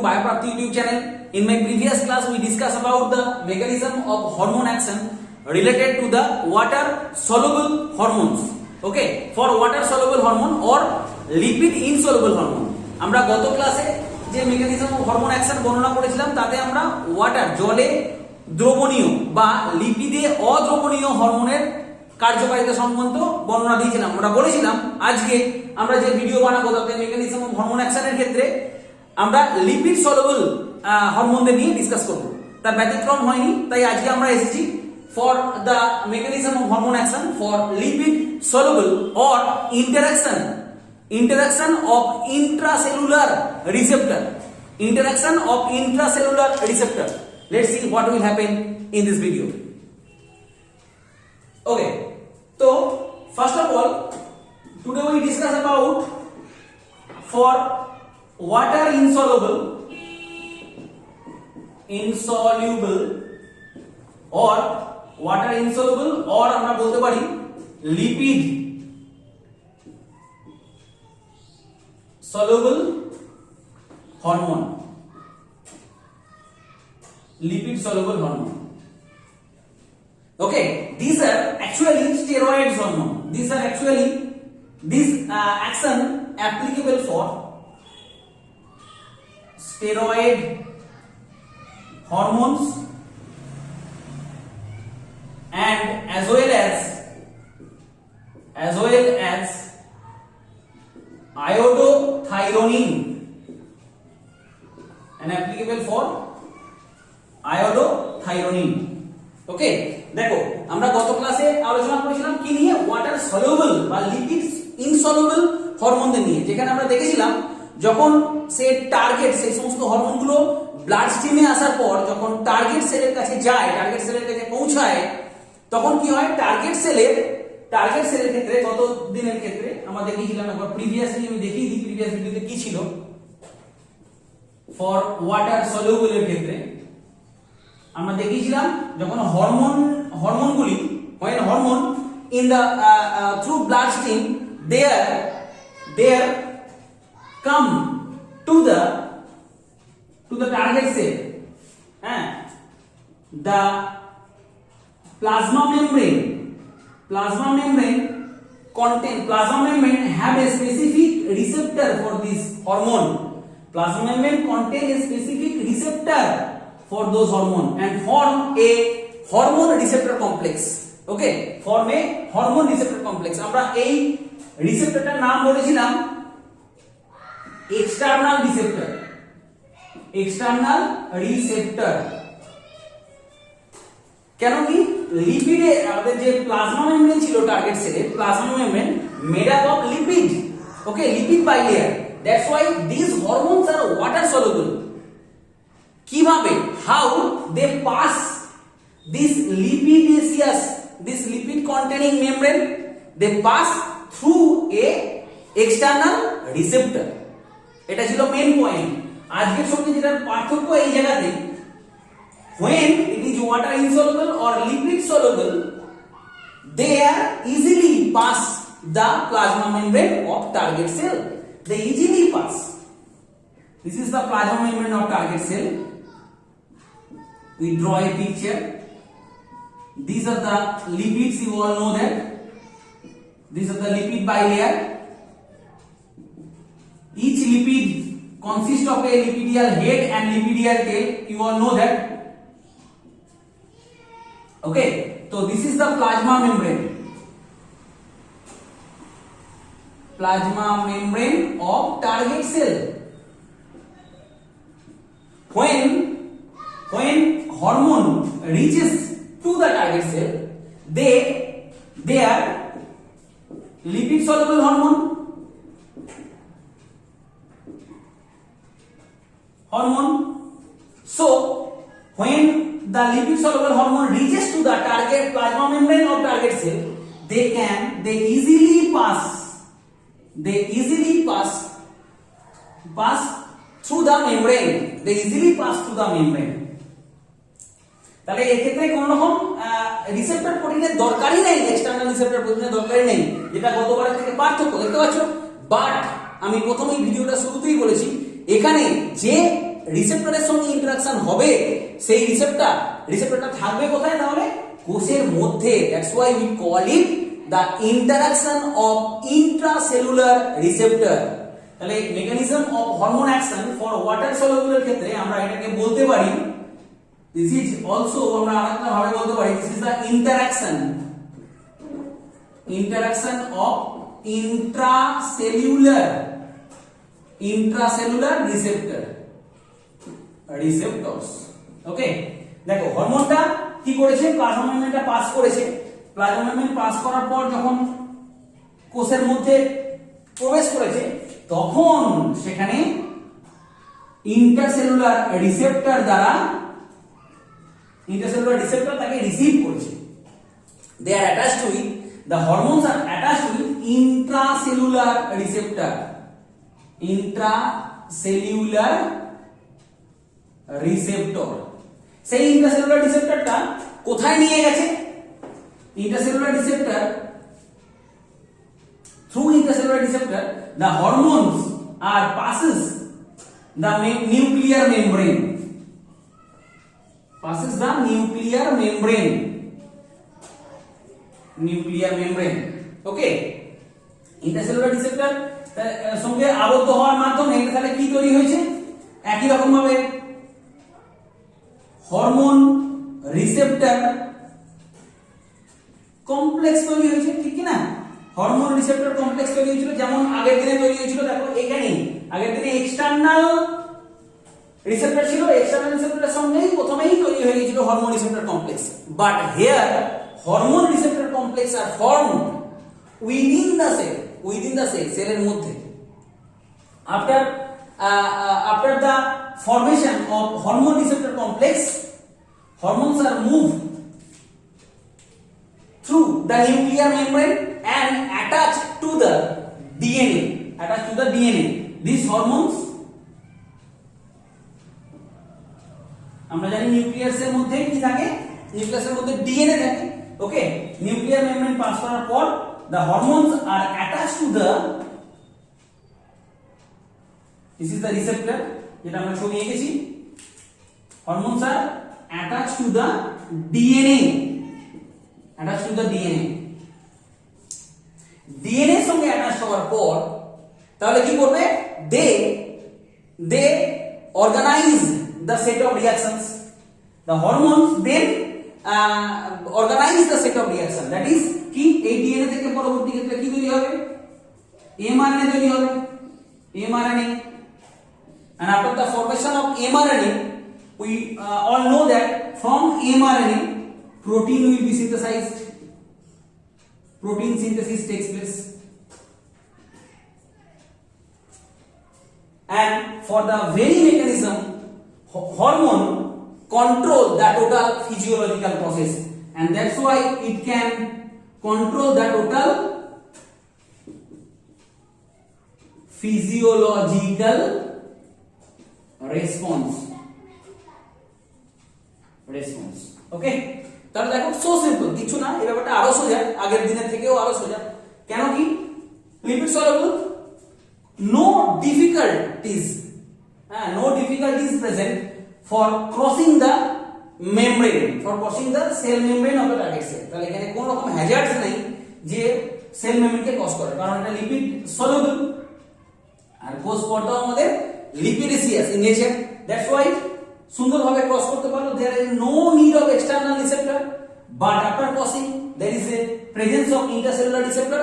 Bioprapti YouTube channel. In my previous class we discussed about the mechanism of hormone action related to the water soluble hormones. Okay, for water soluble hormone or lipid insoluble hormone. আমরা গত ক্লাসে যে mechanism of hormone action বর্ণনা করেছিলাম তাতে আমরা water জলে দ্রবণীয় বা লিপিডে অদ্রবণীয় হরমোনের কার্যকারিতা সম্বন্ধে বর্ণনা দিয়েছিলাম। আমরা বলেছিলাম আজকে আমরা যে ভিডিও বানাবো তাতে মেকানিজম অফ হরমোন অ্যাকশনের ক্ষেত্রে আমরা লিপিড সলুবল হরমোনদের নিয়ে ডিসকাস করব। তার ব্যতিক্রম হয়নি, তাই আজকে আমরা এসেছি for the mechanism of hormone action for lipid soluble or interaction of intracellular receptor. Let's see what will happen in this video. Okay, so first of all today we discuss about for water insoluble or water insoluble or আমরা বলতে পারি lipid soluble hormone, lipid soluble hormone. Okay, these are actually steroid hormone. These are actually this action applicable for steroid hormones and as well as iodothyronine and applicable for iodothyronine. ওকে, দেখো আমরা গত ক্লাসে আলোচনা করেছিলাম কি নিয়ে, ওয়াটার সলিউবল বা lipid insoluble হরমোনদের নিয়ে, যেখানে আমরা দেখেছিলাম যখন সে টার্গেট সেই সমস্ত হরমোনগুলো ব্লাড স্ট্রিমে আসার পর যখন টার্গেট সেলের কাছে যায়, টার্গেট সেলের কাছে পৌঁছায়, তখন কি হয় টার্গেট সেলের ক্ষেত্রে গত দিনের ক্ষেত্রে আমরা দেখিয়েছিলাম, একবার প্রিভিয়াসলি আমি দেখিয়ে দিই প্রিভিয়াস ভিডিওতে কি ছিল। ফর ওয়াটার সলিউবল এর ক্ষেত্রে আমরা দেখিয়েছিলাম যখন হরমোনগুলি when hormone in the through blood stream there come to the target cell, the plasma membrane have a specific receptor for this hormone. Plasma membrane contain a specific receptor for those hormone and form a hormone receptor complex. Okay, form a hormone receptor complex. আমরা এই রিসেপ্টরটার নাম বলেছিলাম external receptor. কেন কি লিপিডে আমাদের যে plasma membrane ছিল টার্গেট সেলের, plasma membrane made up of lipid, okay, lipid bilayer, that's why this hormones are water soluble. কিভাবে, how they pass this lipid containing membrane, they pass through a external receptor. এটা ছিল main point. আজকের সঙ্গে যেটার পার্থক্য এই জায়গাতে, when it is water insoluble or lipid soluble, they are easily pass the plasma membrane of target cell. They easily pass. This is the plasma membrane of target cell. We draw a picture. These are the lipids, you all know that. These are the lipid bilayer. Each lipid consists of a lipidial head and lipidial tail. You all know that. Okay, so this is the plasma membrane of target cell. When hormone reaches to the target cell, they are lipid soluble hormone. So when the lipid soluble hormone reaches to the target plasma membrane of target cell, they easily pass through the membrane. তাহলে এই ক্ষেত্রে কোন রকম receptor প্রোটিনের দরকারই নেই, external receptor প্রোটিনের দরকারই নেই, যেটা গতবারের থেকে পার্থক্য দেখতে পাচ্ছ। বাট আমি প্রথমেই ভিডিওটা শুরুতেই বলেছি, এখানে যে রিসেপ্টরের সঙ্গে ইন্টারঅ্যাকশন হবে সেই রিসেপ্টরটা থাকবে কোথায়? তাহলে কোষের মধ্যে। That's why we call it the interaction of intracellular receptor. তাহলে mechanism of hormone action for water soluble ক্ষেত্রে আমরা এটাকে বলতে পারি, দিস ইজ অলসো, আমরা আরেকটা ভাবে বলতে পারি, this is the interaction of intracellular receptors. ওকে, দেখো হরমোনটা কি করেছে, প্লাজমা মেমব্রেনটা পাস করেছে। প্লাজমা মেমব্রেন পাস করার পর যখন কোষের মধ্যে প্রবেশ করেছে তখন সেখানে ইন্টারসেলুলার রিসেপ্টর তাকে রিসিভ করেছে। They are attached to it. The hormones are attached to it intracellular receptor. সেই ইন্ট্রাসেলুলার রিসেপ্টরটা কোথায় নিয়ে গেছে? Intracellular receptor, through intracellular receptor the hormones are passes the nuclear membrane, okay. Intracellular receptor সঙ্গে আবদ্ধ হওয়ার মাধ্যমে তাহলে কি তৈরি হয়েছে? একই রকম ভাবে হরমোন রিসেপ্টর কমপ্লেক্স তৈরি হয়েছে, ঠিক কি না? হরমোন রিসেপ্টর কমপ্লেক্স তৈরি হয়েছিল, যেমন আগের দিনে তৈরি হয়েছিল। দেখো এখানে আগের দিনে এক্সটার্নাল রিসেপ্টর ছিল, এক্সটার্নাল রিসেপ্টরের সঙ্গেই প্রথমেই তৈরি হয়ে গিয়েছিল hormone receptor complex. But here hormone receptor complex are formed within the cell, সেলের মধ্যে। After the formation of hormone receptor complex, hormones are moved through the nuclear membrane and attached to the DNA. These hormones, আমরা জানি নিউক্লিয়াসের মধ্যে কি থাকে? নিউক্লিয়াসের মধ্যে ডিএনএ থাকে। ওকে, নিউক্লিয়ার মেমব্রেন পাস করার পর the hormones are attached to the, this is the receptor যেটা আমরা ছবি এঁকেছি। hormones are attached to the DNA, DNA সঙ্গে অ্যাটাচ হওয়ার পর তাহলে কি করবে? they organize the set of reactions. The hormones then organize the set of reaction, that is কি এই ডিএনএ থেকে পরবর্তী ক্ষেত্রে কি তৈরি হবে? mRNA তৈরি হবে, mRNA, and after the formation of mRNA we all know that from mRNA protein will be synthesized, protein synthesis takes place, and for the very mechanism hormone control the total physiological process, and that's why it can control the total physiological response. ওকে, তাহলে দেখো so simple, কিছু না, এই ব্যাপারটা আরো সোজা, আগের দিনের থেকেও আরো সোজা। কেন কি? Lipid soluble, no difficulties present for crossing the membrane, for crossing the cell membrane of the target cell. তাহলে এখানে কোনো রকম হ্যাজার্ডস নেই যে সেল মেমব্রেনকে ক্রস করে, কারণ এটা লিপিড সলিউবল আর কোষ পর্দাও আমাদের lipidaceous in nature. That's why সুন্দরভাবে ক্রস করতে পারলো। There is no need of external receptor, but after crossing there is a presence of intercellular receptor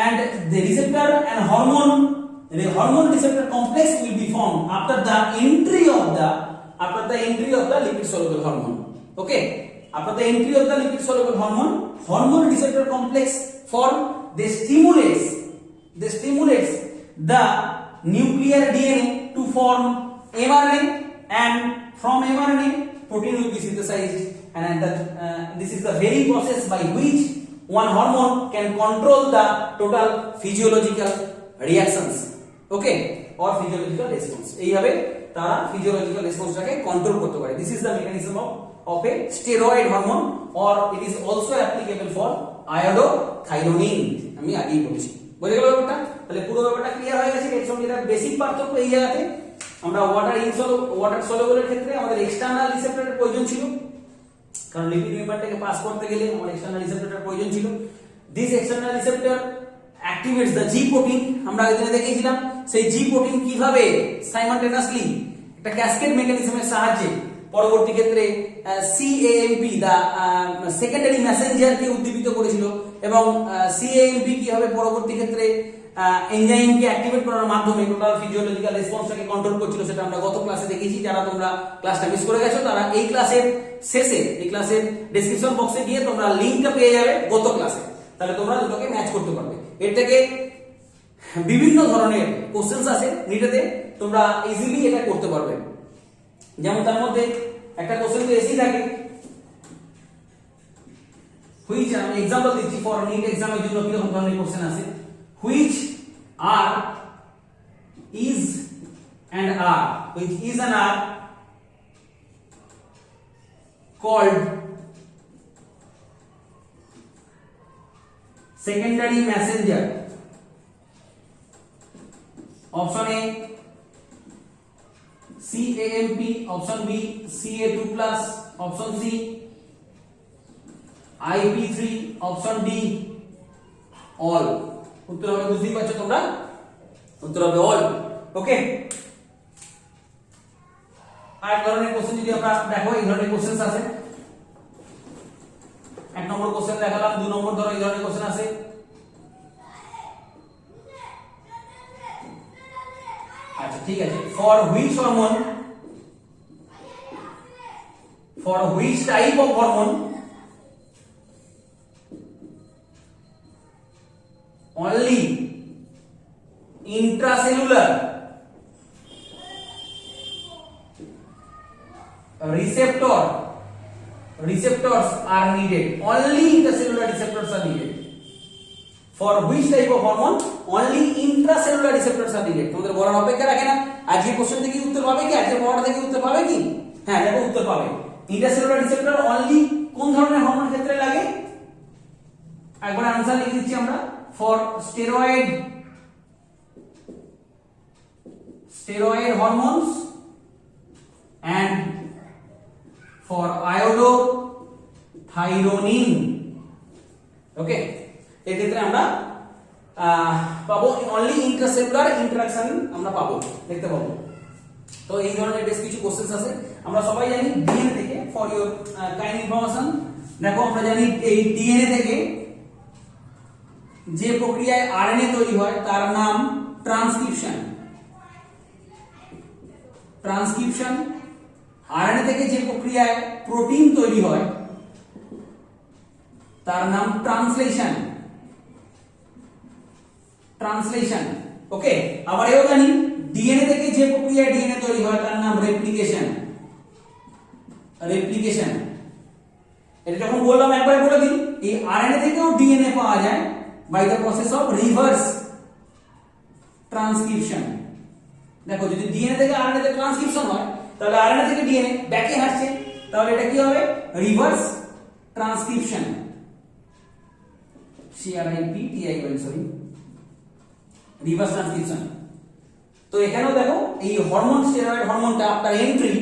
and the receptor and hormone receptor complex will be formed after the entry of the lipid soluble hormone. Okay, after the entry of the lipid soluble hormone receptor complex form, they stimulates the nuclear DNA to form mRNA, and from mRNA protein will be synthesized, and this is the very process by which one hormone can control the total physiological reactions, okay, or physiological response. এইভাবে তারা physiological responseটাকে control করতে পারে। This is the mechanism of a steroid hormone, or it is also applicable for iodothyronine. আমি আগেই বলেছি, বুঝে গেল ব্যাপারটা? তাহলে পুরো ব্যাপারটা ক্লিয়ার হয়ে গেছে। এর সঙ্গে এটা বেসিক পার্থক্য এই জায়গাতে আমরা ওয়াটার সলিউবলের ক্ষেত্রে আমাদের এক্সটার্নাল রিসেপ্টরের প্রয়োজন ছিল, কারণ লিপিড মেম্বারটাকে পাস করতে গেলে আমাদের এক্সটার্নাল রিসেপ্টরের প্রয়োজন ছিল। This external receptor activates the G protein. আমরা আগে দেখিয়েছিলাম সেই জি প্রোটিন কিভাবে সাইমালটেনিয়াসলি একটা ক্যাসকেড মেকানিজমের সাহায্যে পরবর্তী ক্ষেত্রে সিএএমপি দা সেকেন্ডারি মেসেঞ্জারকে উদ্দীপিত করেছিল, এবং সিএএমপি কিভাবে পরবর্তী ক্ষেত্রে এনজাইমকে অ্যাক্টিভেট করার মাধ্যমে টোটাল ফিজিওলজিক্যাল রেসপন্সটাকে কন্ট্রোল করছিল, সেটা আমরা গত ক্লাসে দেখেছি। যারা তোমরা ক্লাসটা মিস করে গেছো তারা এই ক্লাসের শেষে, এই ক্লাসের ডেসক্রিপশন বক্সে গিয়ে তোমরা লিংকটা পেয়ে যাবে গত ক্লাসে, তাহলে তোমরা দুটোকে ম্যাচ করতে পারবে। এর থেকে বিভিন্ন ধরনের কোশ্চেন্স আছে নিটেতে, তোমরা ইজিলি এটা করতে পারবে। যেমন তার মধ্যে একটা কোশ্চেন তো এসেই থাকে, হুইচ, আমি एग्जांपल দিচ্ছি ফর নিট এক্সামের জন্য কি রকম ধরনের কোশ্চেন আছে। Which are is and are, which is and are called secondary messenger? Option A CAMP, option B CA2+, option C IP3, option D all. উত্তর হবে, বুঝতেই পারছো তোমরা, উত্তর হবে all। ওকে, আর ধরনের কোশ্চেন যদি আমরা দেখো, এই ধরনের কোশ্চেন আছে। এক নম্বর কোশ্চেন দেখালাম, 2 নম্বর ধরো এই ধরনের কোশ্চেন আছে। আচ্ছা ঠিক আছে, for which hormone, for which type of hormone only intracellular receptors are needed, only intracellular receptors are needed. For which type of hormone only intracellular receptors are needed? তোমাদের বলার অপেক্ষা রাখে না, আজকে কোশ্চেন থেকে উত্তর পাবে কি, আজকে পড়া থেকে উত্তর পাবে কি? হ্যাঁ দেখো উত্তর পাবে। ইন্ট্রাসেলুলার রিসেপ্টর অনলি কোন ধরনের হরমোন ক্ষেত্রে লাগে? একবার आंसर লিখে দিচ্ছি আমরা। For steroid hormones and for iodothyronine। ওকে, এই ক্ষেত্রে আমরা পাবো অনলি ইন্ট্রাসেলুলার ইন্টারঅ্যাকশন আমরা পাবো, দেখতে পাবো। তো এই ধরনের বেশ কিছু কোশ্চেন আছে। আমরা সবাই জানি ডিএনএ থেকে, ফর ইওর কাইন্ড ইনফরমেশন, দেখো আমরা জানি এই ডিএনএ থেকে যে প্রক্রিয়ায় আরএনএ তৈরি হয় তার নাম ট্রান্সক্রিপশন। ট্রান্সক্রিপশন। আরএনএ থেকে যে প্রক্রিয়ায় প্রোটিন তৈরি হয় তার নাম ট্রান্সলেশন। ট্রান্সলেশন। ওকে, আবার এও জানি ডিএনএ থেকে যে প্রক্রিয়ায় ডিএনএ তৈরি হয় তার নাম রেপ্লিকেশন। রেপ্লিকেশন। এটা যখন বললাম একবার বলে দিই, এই আরএনএ থেকেও ডিএনএ পাওয়া যায় by the process of reverse transcription. দেখো যদি ডিএনএ থেকে আরএনএ তে ট্রান্সক্রিপশন হয় তাহলে আরএনএ থেকে ডিএনএ ব্যাকে আসছে, তাহলে এটা কি হবে? Reverse transcription. CRIPTION, sorry, reverse transcription. তো এখানেও দেখো এই হরমোন, স্টেরয়েড হরমোনটা আফটার এন্ট্রি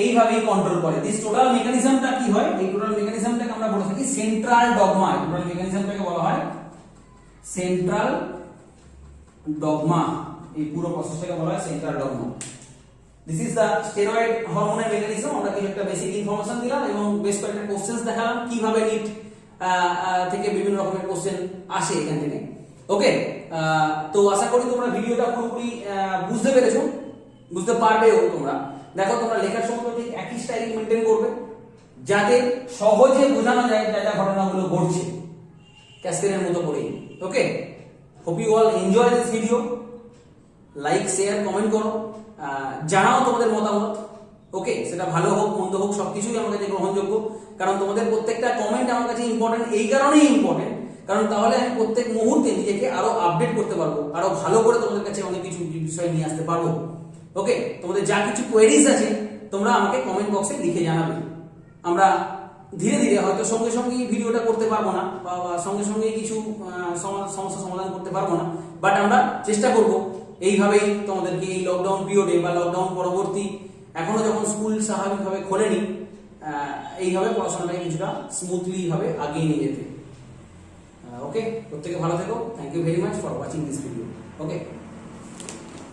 এইভাবেই কন্ট্রোল করে। দিস টোটাল মেকানিজমটা কি হয়? এই টোটাল মেকানিজমটাকে আমরা বলে থাকি সেন্ট্রাল ডগমা। টোটাল মেকানিজমটাকে বলা হয় সেন্ট্রাল ডগমা। এই পুরো প্রসেসটাকে বলা হয় central dogma. This is the steroid হরমোনের মেকানিজম। আমরা কিছু একটা বেসিক ইনফরমেশন দিলাম এবং বেশ কয়েকটা কোশ্চেন্স দেখালাম কিভাবে নিট থেকে বিভিন্ন রকমের কোশ্চেন আসে এখান থেকে। ওকে, তো আশা করি তোমরা ভিডিওটা পুরোপুরি বুঝতে পেরেছো, বুঝতে পারবেও তোমরা। দেখো তোমরা লেখার সময় ঠিক একই স্টাইল মেনটেন করবে যাতে সহজে বোঝানো যায় যা যা ঘটনাগুলো ঘটছে ক্যাসকেডের মতো করেই। Okay, hope you all enjoy this video. Like, share, comment করো, জানাও তোমাদের মতামত। ওকে, সেটা ভালো হোক মন্দ হোক সবকিছুই আমার কাছে গ্রহণযোগ্য, কারণ তোমাদের প্রত্যেকটা কমেন্ট আমার কাছে ইম্পর্টেন্ট। এই কারণেই ইম্পর্টেন্ট কারণ তাহলে আমি প্রত্যেক মুহূর্তে নিজেকে আরো আপডেট করতে পারবো, আরো ভালো করে তোমাদের কাছে অনেক কিছু বিষয় নিয়ে আসতে পারবো। ওকে, তোমাদের যা কিছু কোয়েরিজ আছে তোমরা আমাকে কমেন্ট বক্সে লিখে জানাবে। আমরা ধীরে ধীরে, হয়তো সঙ্গে সঙ্গে ভিডিওটা করতে পারবো না বা সঙ্গে সঙ্গে কিছু সমস্যা সমাধান করতে পারবো না, বাট আমরা চেষ্টা করব এইভাবেই তোমাদেরকে এই লকডাউন পিরিয়ডে বা লকডাউন পরবর্তী এখনো যখন স্কুল স্বাভাবিকভাবে খোলেনি, এইভাবে পড়াশোনাটাকে কিছুটা স্মুথলি ভাবে আগিয়ে নিয়ে যেতে। ওকে, প্রত্যেকে ভালো থেকো। Thank you very much for watching this video. Okay.